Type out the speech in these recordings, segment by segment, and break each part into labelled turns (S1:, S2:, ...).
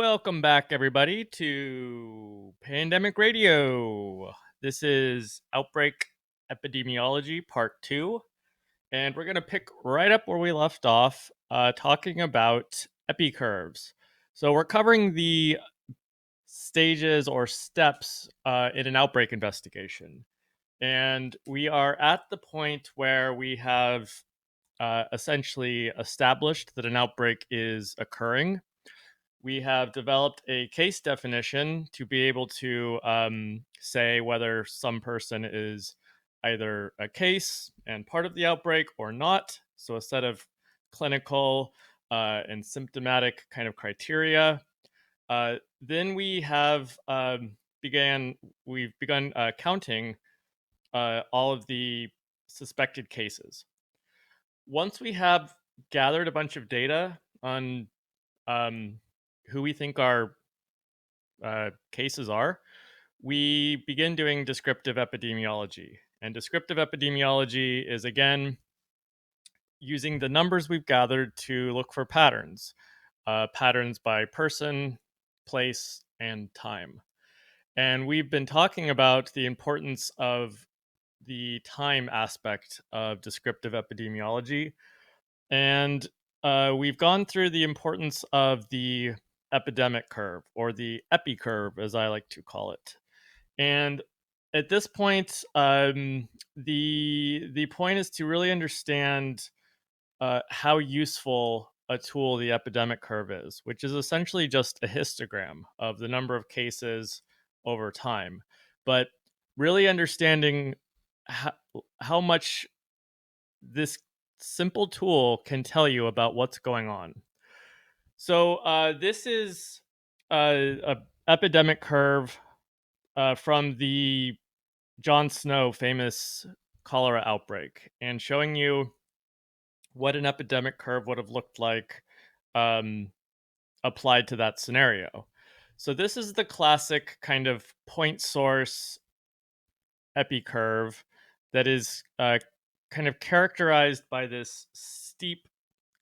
S1: Welcome back, everybody, to Pandemic Radio. This is Outbreak Epidemiology Part 2, and we're going to pick right up where we left off, talking about epicurves. So, we're covering the stages or steps in an outbreak investigation, and we are at the point where we have essentially established that an outbreak is occurring. We have developed a case definition to be able to say whether some person is either a case and part of the outbreak or not. So, a set of clinical and symptomatic kind of criteria. Then we have we've begun counting all of the suspected cases. Once we have gathered a bunch of data on um, who we think our cases are, we begin doing descriptive epidemiology. And descriptive epidemiology is, again, using the numbers we've gathered to look for patterns by person, place, and time. And we've been talking about the importance of the time aspect of descriptive epidemiology. And we've gone through the importance of the epidemic curve, or the epi curve, as I like to call it. And at this point, the point is to really understand how useful a tool the epidemic curve is, which is essentially just a histogram of the number of cases over time. But really understanding how, how much this simple tool can tell you about what's going on. So this is a epidemic curve from the John Snow famous cholera outbreak, and showing you what an epidemic curve would have looked like um, applied to that scenario. So this is the classic kind of point source epi curve that is kind of characterized by this steep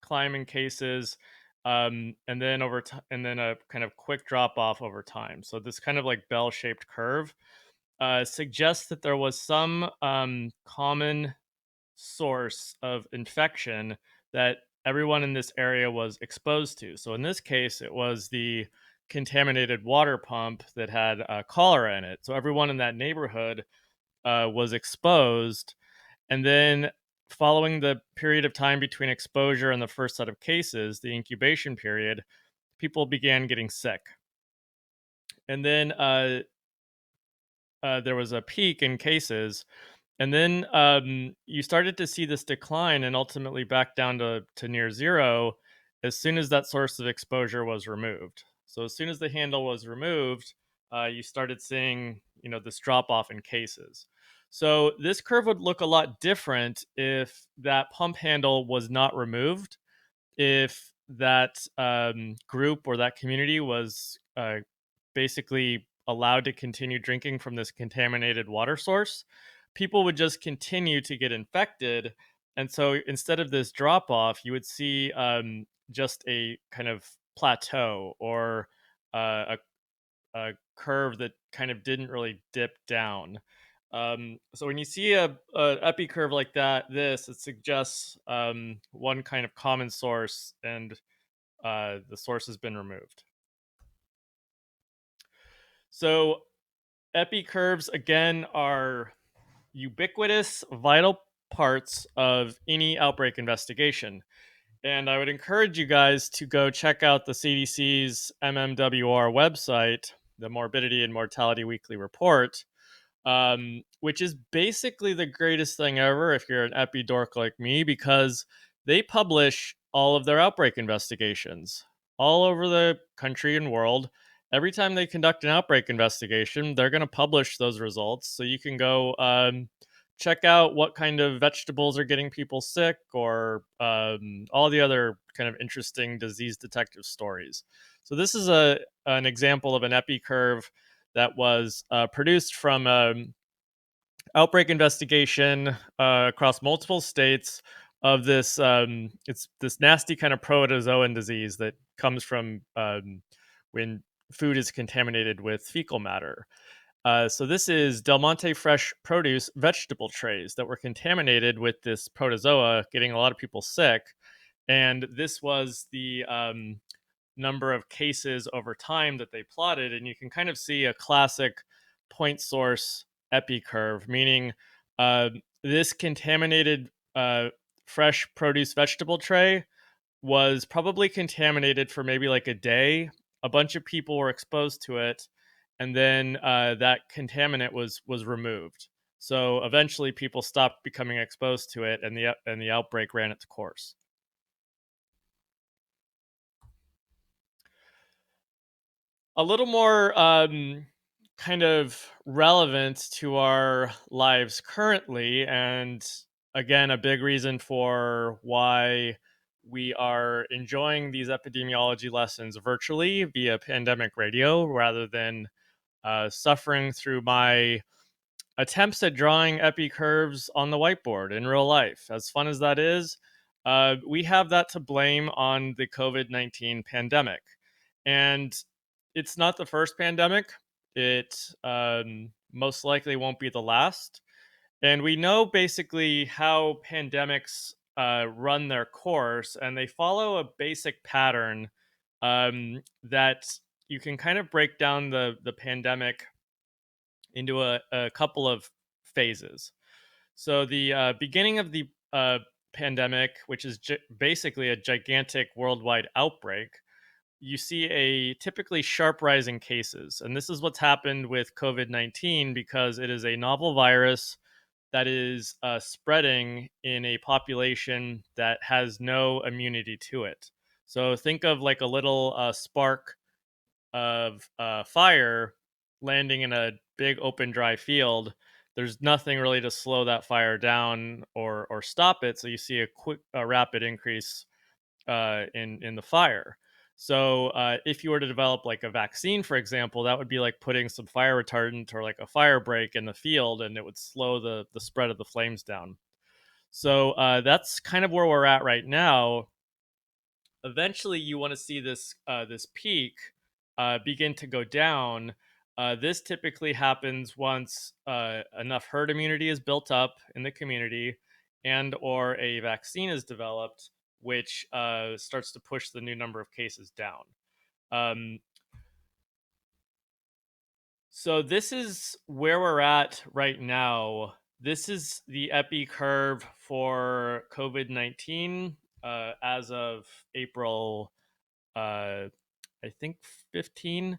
S1: climb in cases, and then and then a kind of quick drop off over time. So this kind of like bell-shaped curve suggests that there was some common source of infection that everyone in this area was exposed to. So in this case, it was the contaminated water pump that had cholera in it. So everyone in that neighborhood was exposed, and then following the period of time between exposure and the first set of cases, the incubation period, people began getting sick. And then there was a peak in cases. And then you started to see this decline and ultimately back down to near zero as soon as that source of exposure was removed. So as soon as the handle was removed, you started seeing, this drop off in cases. So this curve would look a lot different if that pump handle was not removed, if that group or that community was basically allowed to continue drinking from this contaminated water source. People would just continue to get infected. And so instead of this drop off, you would see just a kind of plateau, or a curve that kind of didn't really dip down. So when you see a epi curve like that, it suggests one kind of common source, and the source has been removed. So epi curves, again, are ubiquitous, vital parts of any outbreak investigation. And I would encourage you guys to go check out the CDC's MMWR website, the Morbidity and Mortality Weekly Report, which is basically the greatest thing ever if you're an epi dork like me, because they publish all of their outbreak investigations all over the country and world. Every time they conduct an outbreak investigation, they're going to publish those results. So you can go check out what kind of vegetables are getting people sick, or all the other kind of interesting disease detective stories. So this is an example of an epi curve that was produced from outbreak investigation across multiple states of this it's this nasty kind of protozoan disease that comes from when food is contaminated with fecal matter. So this is Del Monte fresh produce vegetable trays that were contaminated with this protozoa, getting a lot of people sick. And this was the number of cases over time that they plotted, and you can kind of see a classic point source epi curve, meaning uh, this contaminated fresh produce vegetable tray was probably contaminated for maybe like a day. A bunch of people were exposed to it, and then that contaminant was removed. So eventually, people stopped becoming exposed to it, and the outbreak ran its course. A little more kind of relevant to our lives currently, and again, a big reason for why we are enjoying these epidemiology lessons virtually via pandemic radio rather than suffering through my attempts at drawing epi curves on the whiteboard in real life. As fun as that is, we have that to blame on the COVID-19 pandemic. And it's not the first pandemic. It most likely won't be the last. And we know basically how pandemics run their course, and they follow a basic pattern that you can kind of break down the pandemic into a couple of phases. So the beginning of the pandemic, which is basically a gigantic worldwide outbreak, you see a typically sharp rise in cases. And this is what's happened with COVID 19 because it is a novel virus that is spreading in a population that has no immunity to it. So think of like a little spark of fire landing in a big open dry field. There's nothing really to slow that fire down or stop it. So you see a rapid increase in the fire. So if you were to develop like a vaccine, for example, that would be like putting some fire retardant or like a fire break in the field, and it would slow the spread of the flames down. So that's kind of where we're at right now. Eventually, you want to see this peak begin to go down. This typically happens once enough herd immunity is built up in the community, and or a vaccine is developed, which starts to push the new number of cases down. Um, so this is where we're at right now. This is the epi curve for COVID-19 as of April I think 15.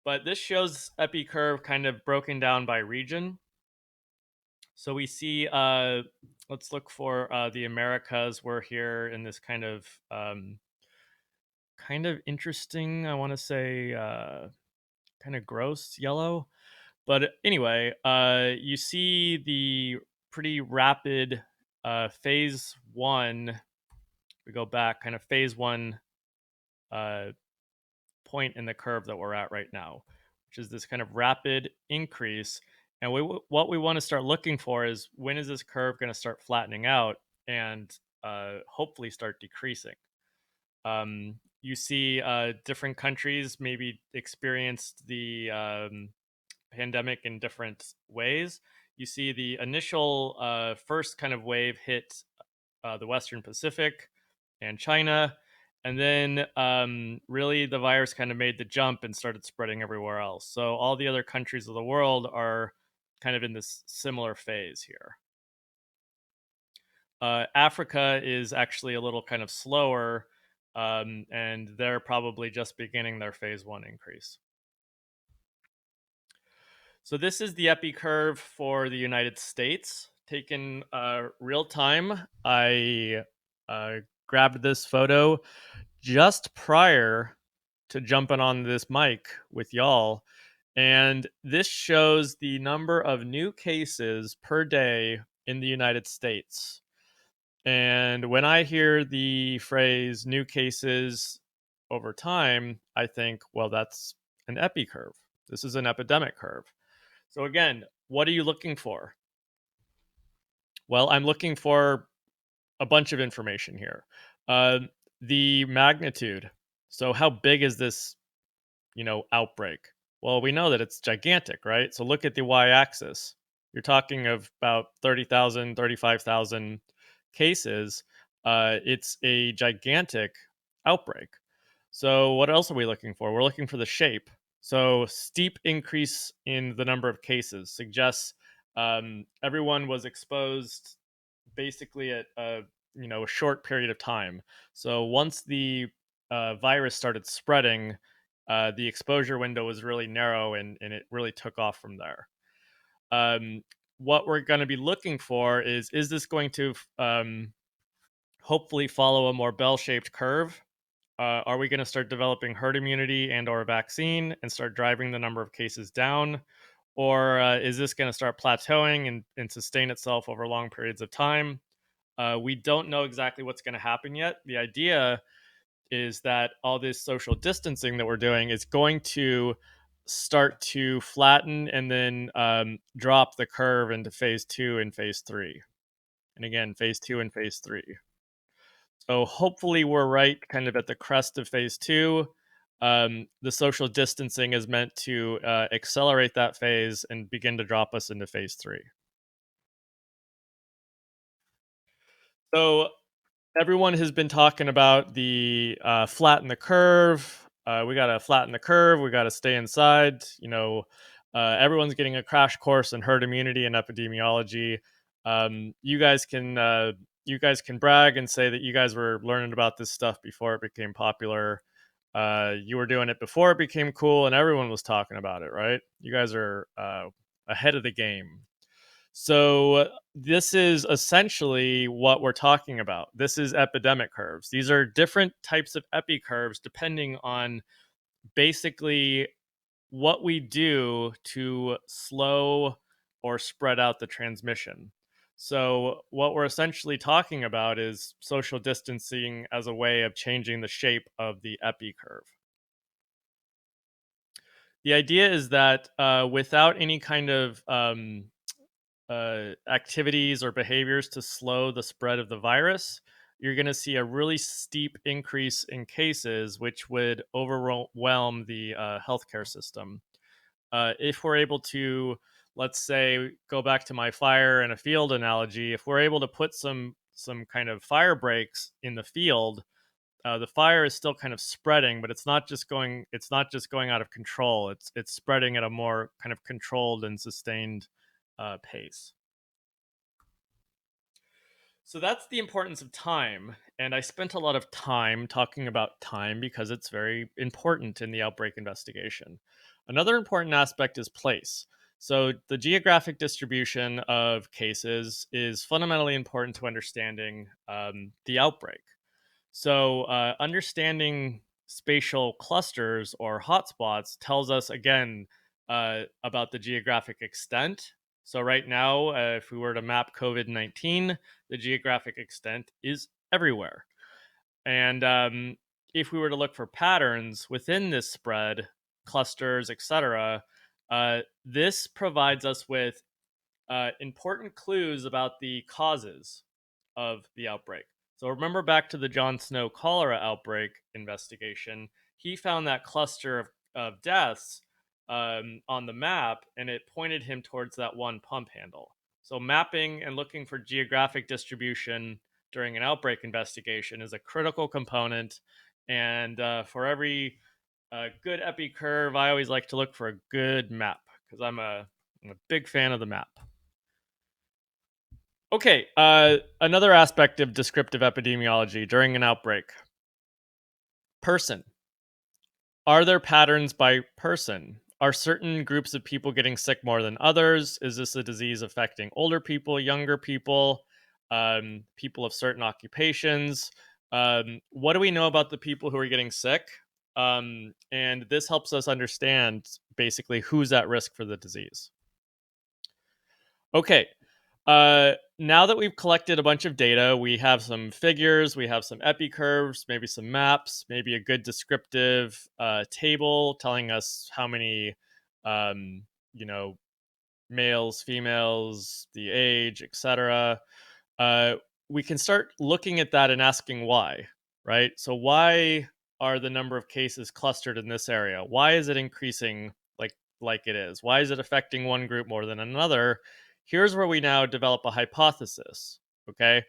S1: But this shows epi curve kind of broken down by region. So we see, let's look for the Americas. We're here in this kind of interesting, I want to say, kind of gross yellow. But anyway, you see the pretty rapid phase one. We go back, kind of phase one uh, point in the curve that we're at right now, which is this kind of rapid increase. And what we want to start looking for is when is this curve going to start flattening out and hopefully start decreasing. You see different countries maybe experienced the pandemic in different ways. You see the initial first kind of wave hit the Western Pacific and China. And then really the virus kind of made the jump and started spreading everywhere else. So all the other countries of the world are kind of in this similar phase here. Africa is actually a little kind of slower, and they're probably just beginning their phase one increase. So this is the epi curve for the United States, taken real time. I grabbed this photo just prior to jumping on this mic with y'all. And this shows the number of new cases per day in the United States. And when I hear the phrase new cases over time, I think, well, that's an epi curve. This is an epidemic curve. So, again, what are you looking for? Well, I'm looking for a bunch of information here. Uh, the magnitude. So, how big is this outbreak? Well, we know that it's gigantic, right? So look at the y-axis. You're talking of about 30,000, 35,000 cases. It's a gigantic outbreak. So what else are we looking for? We're looking for the shape. So steep increase in the number of cases suggests everyone was exposed basically at a short period of time. So once the virus started spreading, the exposure window was really narrow, and it really took off from there. Um, what we're going to be looking for is this going to hopefully follow a more bell-shaped curve? Are we going to start developing herd immunity and or a vaccine and start driving the number of cases down? Or is this going to start plateauing and sustain itself over long periods of time? We don't know exactly what's going to happen yet. The idea is that all this social distancing that we're doing is going to start to flatten and then drop the curve into phase two and phase three. And again, phase two and phase three. So hopefully we're right kind of at the crest of phase two. The social distancing is meant to accelerate that phase and begin to drop us into phase three. So everyone has been talking about the flatten the curve. We got to flatten the curve. We got to stay inside. Everyone's getting a crash course in herd immunity and epidemiology. You guys can brag and say that you guys were learning about this stuff before it became popular. You were doing it before it became cool, and everyone was talking about it, right? You guys are ahead of the game. So this is essentially what we're talking about. This is epidemic curves. These are different types of epi curves depending on basically what we do to slow or spread out the transmission. So what we're essentially talking about is social distancing as a way of changing the shape of the epi curve. The idea is that without any kind of activities or behaviors to slow the spread of the virus, you're going to see a really steep increase in cases, which would overwhelm the healthcare system. If we're able to, let's say, go back to my fire in a field analogy, if we're able to put some kind of fire breaks in the field, the fire is still kind of spreading, but it's not just going out of control. It's spreading at a more kind of controlled and sustained pace. So that's the importance of time. And I spent a lot of time talking about time because it's very important in the outbreak investigation. Another important aspect is place. So the geographic distribution of cases is fundamentally important to understanding the outbreak. So understanding spatial clusters or hotspots tells us again about the geographic extent. So right now, if we were to map COVID-19, the geographic extent is everywhere. And if we were to look for patterns within this spread, clusters, etc., this provides us with important clues about the causes of the outbreak. So remember back to the John Snow cholera outbreak investigation. He found that cluster of deaths on the map, and it pointed him towards that one pump handle. So mapping and looking for geographic distribution during an outbreak investigation is a critical component. And for every good epi curve, I always like to look for a good map because I'm a big fan of the map. Okay, another aspect of descriptive epidemiology during an outbreak. Person. Are there patterns by person? Are certain groups of people getting sick more than others? Is this a disease affecting older people, younger people, people of certain occupations? What do we know about the people who are getting sick? And this helps us understand basically who's at risk for the disease. Okay, now that we've collected a bunch of data, we have some figures, we have some epi curves, maybe some maps, maybe a good descriptive table telling us how many, um, you know, males, females, the age, etc. Uh, we can start looking at that and asking why, right? So why are the number of cases clustered in this area? Why is it increasing like it is? Why is it affecting one group more than another? Here's where we now develop a hypothesis. Okay.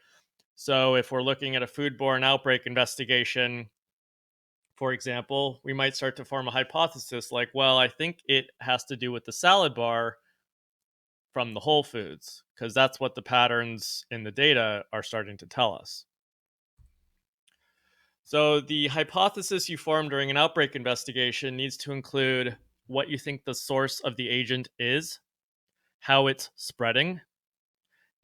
S1: So if we're looking at a foodborne outbreak investigation, for example, we might start to form a hypothesis like, well, I think it has to do with the salad bar from the Whole Foods, because that's what the patterns in the data are starting to tell us. So the hypothesis you form during an outbreak investigation needs to include what you think the source of the agent is, how it's spreading,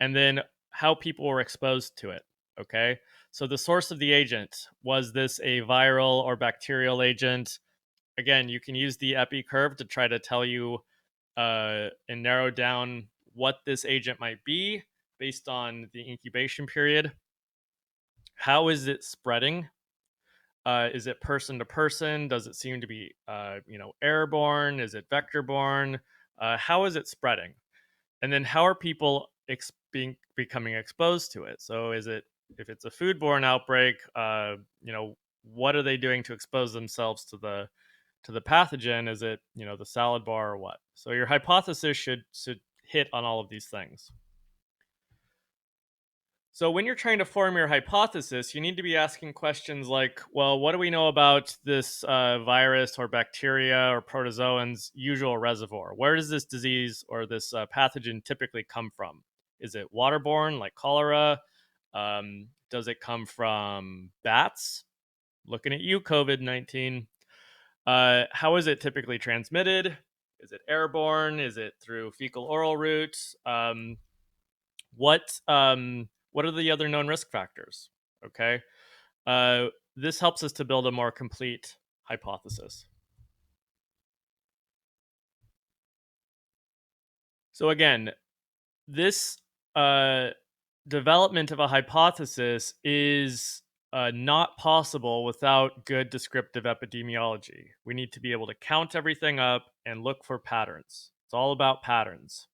S1: and then how people were exposed to it. Okay. So the source of the agent, was this a viral or bacterial agent? Again, you can use the epi curve to try to tell you and narrow down what this agent might be based on the incubation period. How is it spreading? Is it person to person? Does it seem to be, airborne? Is it vector borne? How is it spreading? And then how are people becoming exposed to it? So is it, if it's a foodborne outbreak, what are they doing to expose themselves to the pathogen? Is it, the salad bar or what? So your hypothesis should hit on all of these things. So when you're trying to form your hypothesis, you need to be asking questions like, well, what do we know about this virus or bacteria or protozoan's usual reservoir? Where does this disease or this pathogen typically come from? Is it waterborne, like cholera? Does it come from bats? Looking at you, COVID-19. How is it typically transmitted? Is it airborne? Is it through fecal oral route? What are the other known risk factors? Okay. Uh, this helps us to build a more complete hypothesis. So again, this uh, development of a hypothesis is not possible without good descriptive epidemiology. We need to be able to count everything up and look for patterns. It's all about patterns.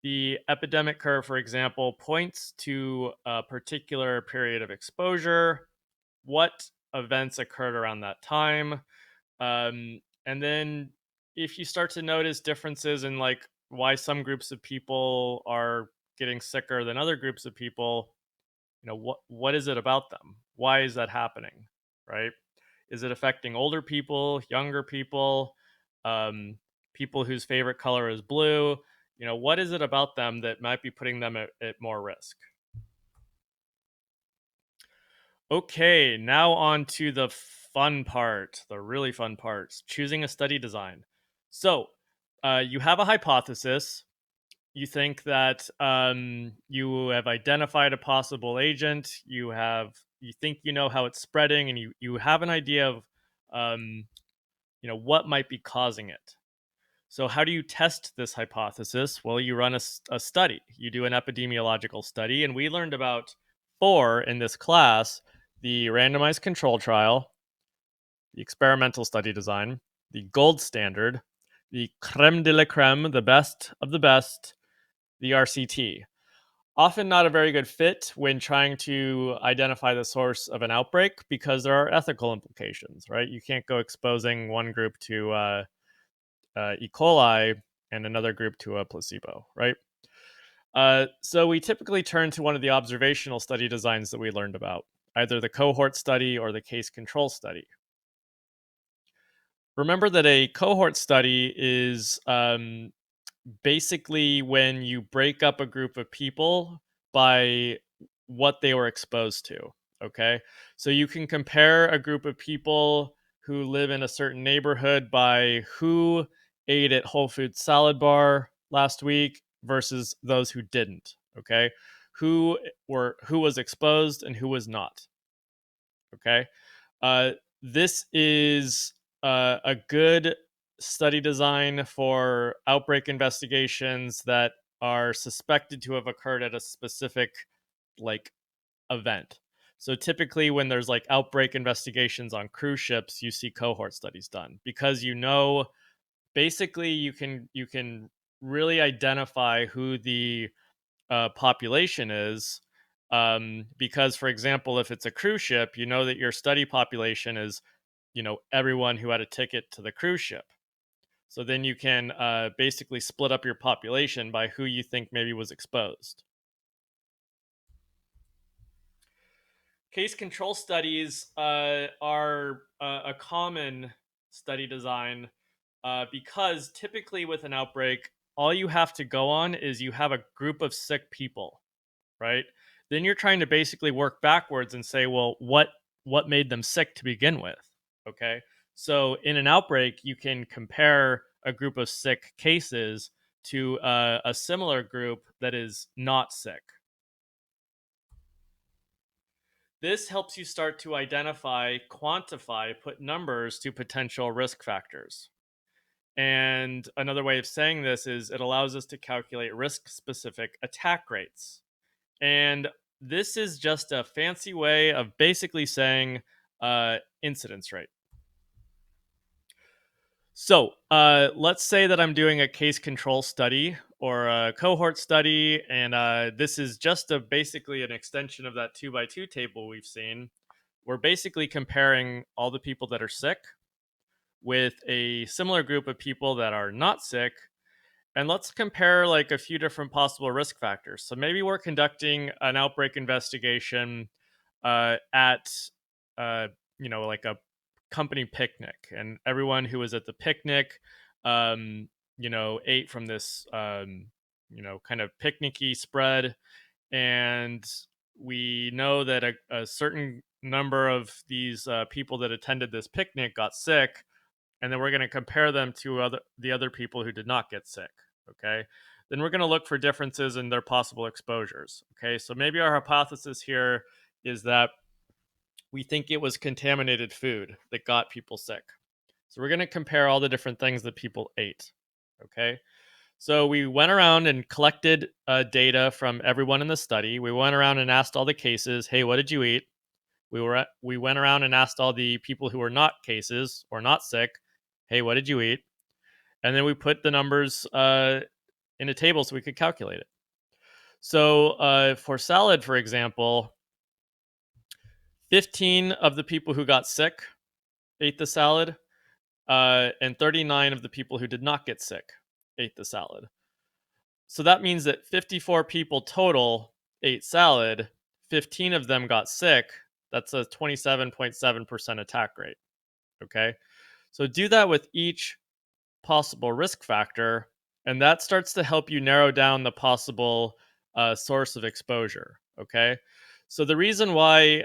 S1: The epidemic curve, for example, points to a particular period of exposure, what events occurred around that time. And then if you start to notice differences in like why some groups of people are getting sicker than other groups of people, what is it about them? Why is that happening? Right? Is it affecting older people, younger people, um, people whose favorite color is blue? What is it about them that might be putting them at more risk? Okay, now on to the fun part, the really fun parts, choosing a study design. So, you have a hypothesis. You think that you have identified a possible agent. You think you know how it's spreading, and you have an idea of um, what might be causing it. So, how do you test this hypothesis? Well, you run a study. You do an epidemiological study, and we learned about four in this class: the randomized control trial, the experimental study design, the gold standard, the creme de la creme, the best of the best, the RCT. Often not a very good fit when trying to identify the source of an outbreak because there are ethical implications, right? You can't go exposing one group to E. coli and another group to a placebo, right? So we typically turn to one of the observational study designs that we learned about, either the cohort study or the case control study. Remember that a cohort study is basically when you break up a group of people by what they were exposed to. Okay. So you can compare a group of people who live in a certain neighborhood by who ate at Whole Foods salad bar last week versus those who didn't. Okay. Who was exposed and who was not. Okay. This is a good study design for outbreak investigations that are suspected to have occurred at a specific like event. So typically when there's like outbreak investigations on cruise ships, you see cohort studies done because basically you can really identify who the population is Because, for example, if it's a cruise ship, you know that your study population is, everyone who had a ticket to the cruise ship. So then you can basically split up your population by who you think maybe was exposed. Case control studies are a common study design because typically with an outbreak, all you have to go on is you have a group of sick people, right? Then you're trying to basically work backwards and say, well, what made them sick to begin with? Okay. So in an outbreak, you can compare a group of sick cases to a similar group that is not sick. This helps you start to identify, quantify, put numbers to potential risk factors. And another way of saying this is it allows us to calculate risk specific attack rates. And this is just a fancy way of basically saying incidence rate. So let's say that I'm doing a case control study or a cohort study, and this is just basically an extension of that 2x2 table we've seen. We're basically comparing all the people that are sick with a similar group of people that are not sick. And let's compare like a few different possible risk factors. So maybe we're conducting an outbreak investigation at, uh, like a company picnic, and everyone who was at the picnic, ate from this, kind of picnicky spread, and we know that a certain number of these people that attended this picnic got sick, and then we're going to compare them to the other people who did not get sick. Okay, then we're going to look for differences in their possible exposures. Okay, so maybe our hypothesis here is that we think it was contaminated food that got people sick. So we're going to compare all the different things that people ate. Okay, so we went around and collected data from everyone in the study. We went around and asked all the cases, "Hey, what did you eat?" We went around and asked all the people who were not cases or not sick, "Hey, what did you eat?" And then we put the numbers in a table so we could calculate it. So for salad, for example, 15 of the people who got sick ate the salad, and 39 of the people who did not get sick ate the salad. So that means that 54 people total ate salad, 15 of them got sick. That's a 27.7% attack rate. Okay. So do that with each possible risk factor, and that starts to help you narrow down the possible source of exposure. Okay. So the reason why,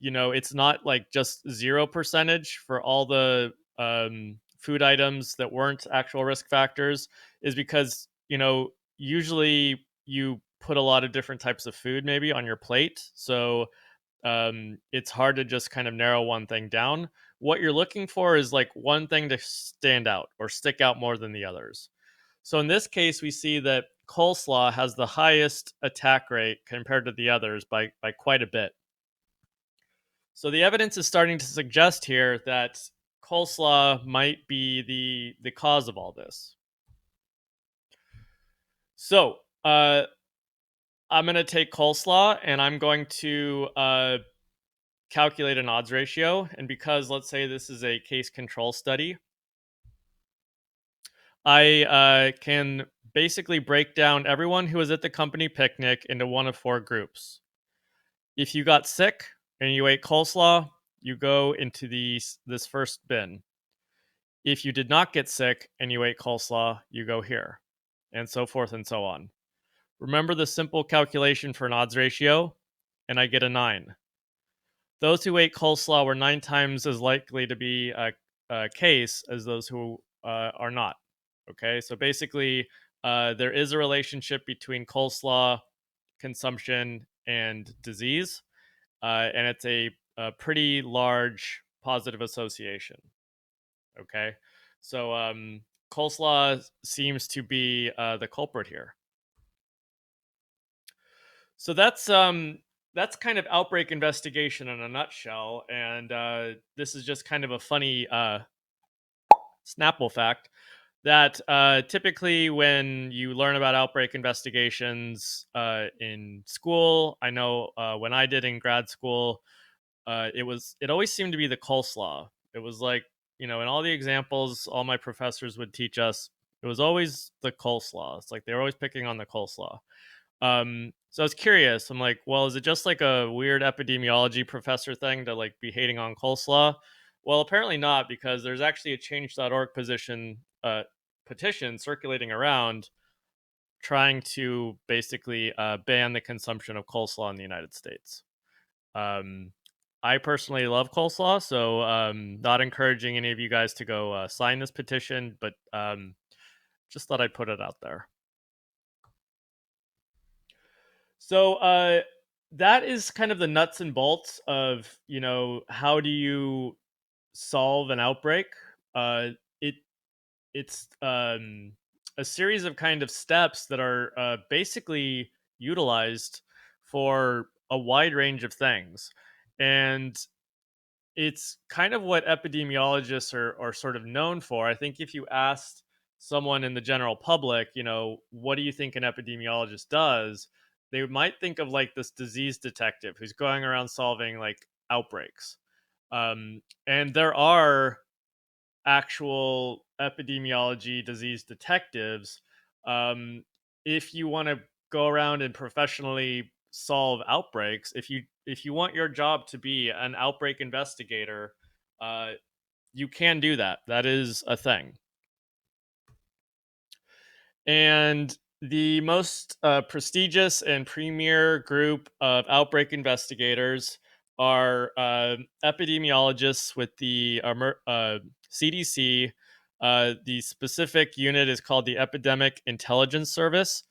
S1: it's not like just 0% for all the food items that weren't actual risk factors is because, usually you put a lot of different types of food maybe on your plate. So it's hard to just kind of narrow one thing down. What you're looking for is like one thing to stand out or stick out more than the others. So in this case, we see that coleslaw has the highest attack rate compared to the others by quite a bit. So the evidence is starting to suggest here that coleslaw might be the cause of all this. So I'm going to take coleslaw and I'm going to calculate an odds ratio. And because let's say this is a case control study, I can basically break down everyone who was at the company picnic into one of four groups. If you got sick and you ate coleslaw, you go into this first bin. If you did not get sick and you ate coleslaw, you go here, and so forth and so on. Remember the simple calculation for an odds ratio, and I get a 9. Those who ate coleslaw were 9 times as likely to be a case as those who are not. Okay, so basically, there is a relationship between coleslaw consumption and disease, and it's a pretty large positive association. Okay, so coleslaw seems to be the culprit here. So that's kind of outbreak investigation in a nutshell, and this is just kind of a funny Snapple fact. that typically when you learn about outbreak investigations in school, I know when I did in grad school, it always seemed to be the coleslaw. It was like, in all the examples all my professors would teach us, it was always the coleslaw. It's like they were always picking on the coleslaw. So I was curious. I'm like, well, is it just like a weird epidemiology professor thing to like be hating on coleslaw? Well, apparently not, because there's actually a change.org petition circulating around trying to basically ban the consumption of coleslaw in the United States. Um, I personally love coleslaw, so not encouraging any of you guys to go sign this petition, but just thought I'd put it out there. So that is kind of the nuts and bolts of how do you solve an outbreak. It it's a series of kind of steps that are basically utilized for a wide range of things, and it's kind of what epidemiologists are sort of known for. I think if you asked someone in the general public, what do you think an epidemiologist does? They might think of like this disease detective who's going around solving like outbreaks. And there are actual epidemiology disease detectives. Um, if you want to go around and professionally solve outbreaks, if you want your job to be an outbreak investigator, uh, you can do that. That is a thing. And the most prestigious and premier group of outbreak investigators are epidemiologists with the CDC. The specific unit is called the Epidemic Intelligence Service,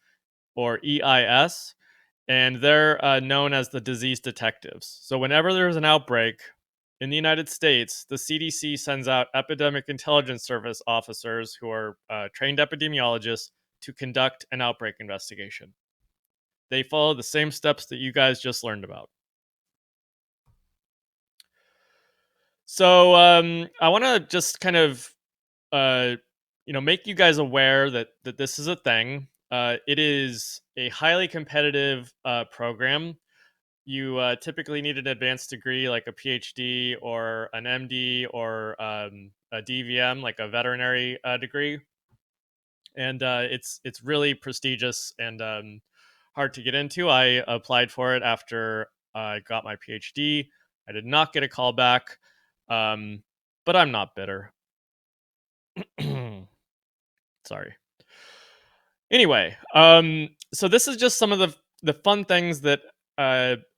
S1: or EIS, and they're known as the disease detectives. So, whenever there's an outbreak in the United States, the CDC sends out Epidemic Intelligence Service officers who are trained epidemiologists to conduct an outbreak investigation. They follow the same steps that you guys just learned about. So, I want to just kind of, uh, make you guys aware that this is a thing. It is a highly competitive program. You typically need an advanced degree like a PhD or an MD or a DVM, like a veterinary degree, and it's really prestigious and hard to get into. I applied for it after I got my PhD. I did not get a call back, but I'm not bitter. Sorry. Anyway, so this is just some of the fun things that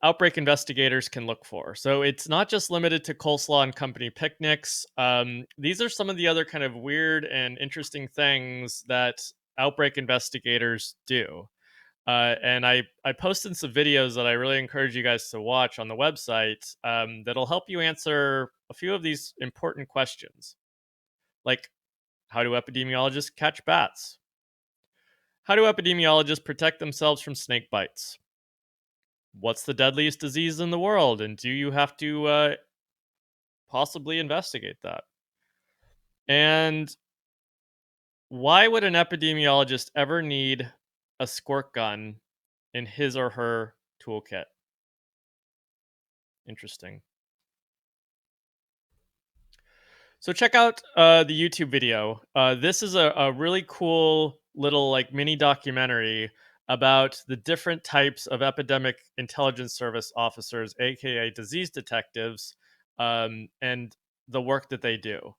S1: outbreak investigators can look for. So it's not just limited to coleslaw and company picnics. These are some of the other kind of weird and interesting things that outbreak investigators do. And I posted some videos that I really encourage you guys to watch on the website that'll help you answer a few of these important questions, like how do epidemiologists catch bats? How do epidemiologists protect themselves from snake bites? What's the deadliest disease in the world? And do you have to possibly investigate that? And why would an epidemiologist ever need a squirt gun in his or her toolkit? Interesting. So check out the YouTube video. This is a really cool little like mini documentary about the different types of epidemic intelligence service officers, aka disease detectives, and the work that they do.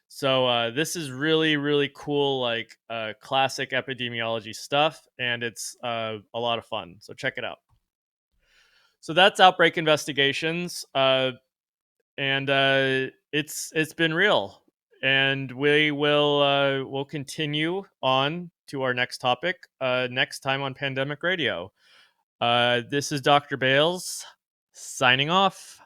S1: So this is really really cool, like classic epidemiology stuff, and it's a lot of fun. So check it out. So that's outbreak investigations. And it's been real, and we'll continue on to our next topic next time on Pandemic Radio. This is Dr. Bales signing off.